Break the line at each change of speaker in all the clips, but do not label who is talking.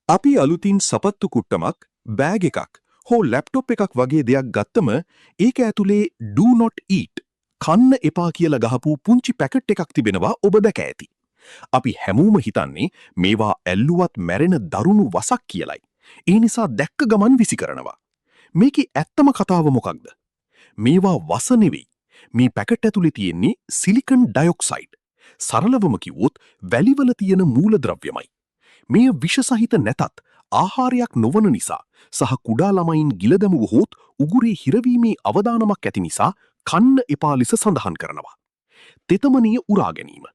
අපි අලුතින් සපත්තු කුට්ටමක්, බෑග් එකක් හෝ ලැප්ටොප් එකක් වගේ දෙයක් ගත්තම ඒක ඇතුලේ do not eat කන්න එපා කියලා ගහපු පුංචි පැකට් එකක් තිබෙනවා ඔබ දැක ඇති. අපි හැමෝම හිතන්නේ මේවා ඇල්ලුවත් මැරෙන දරුණු වසක් කියලයි. ඒ නිසා දැක්ක ගමන් විසි කරනවා. මේකේ ඇත්තම කතාව මොකක්ද? මේවා වස නෙවෙයි. මේ පැකට් ඇතුලේ තියෙන්නේ සිලිකන් ඩයොක්සයිඩ්. සරලවම කිව්වොත් වැලිවල තියෙන මූලද්‍රව්‍යමයි. මේ විෂ සහිත නැතත් ආහාරයක් නොවන නිසා සහ කුඩා ළමයින් ගිල දැමුවහොත් උගුරේ හිරවීමේ අවදානමක් ඇති නිසා කන්න එපා ලෙස සඳහන් කරනවා. තෙතමනීය උරා ගැනීම.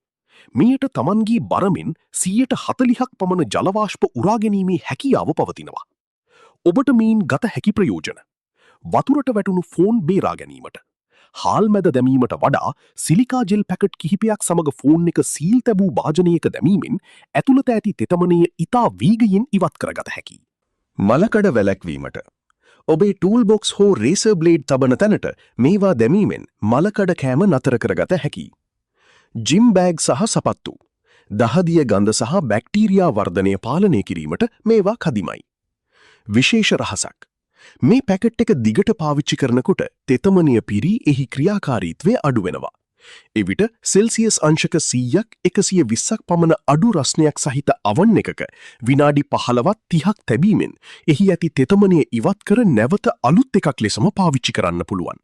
මෙයට Tamanගේ බරමින් 40%ක් පමණ ජල වාෂ්ප උරා ගැනීමේ හැකියාව පවතිනවා. ඔබට මේන් ගත හැකි ප්‍රයෝජන. වතුරට වැටුණු ෆෝන් බේරා ගැනීමට. හාල් මැද දැමීමට වඩා සිලිකා ජෙල් පැකට් කිහිපයක් සමග ෆෝන් එක සීල් තැබූ භාජනයක දැමීමෙන් ඇතුළත ඇති තෙතමනය ඉතා වේගයෙන් ඉවත් කරගත හැකියි. මලකඩ වැළැක්වීමට. ඔබේ ටූල් බොක්ස් හෝ රේසර් බ්ලේඩ් තබන තැනට මේවා දැමීමෙන් මලකඩ කෑම නතර කරගත හැකියි. ජිම් බෑග් සහ සපත්තු. දහදිය ගඳ සහ බැක්ටීරියා වර්ධනය පාලනය කිරීමට මේවා කදිමයි. විශේෂ රහසක්. මේ පැකට් එක දිගට පාවිච්චි කරනකොට තෙතමනය පිරී එහි ක්‍රියාකාරීත්වය අඩු වෙනවා. එවිට සෙල්සියස් අංශක 100ක් 120ක් පමණ අඩු රස්නයක් සහිත අවන් එකක විනාඩි 15ක් 30ක් තැබීමෙන් එහි ඇති තෙතමනය ඉවත් කර නැවත අලුත් එකක් ලෙසම පාවිච්චි කරන්න පුළුවන්.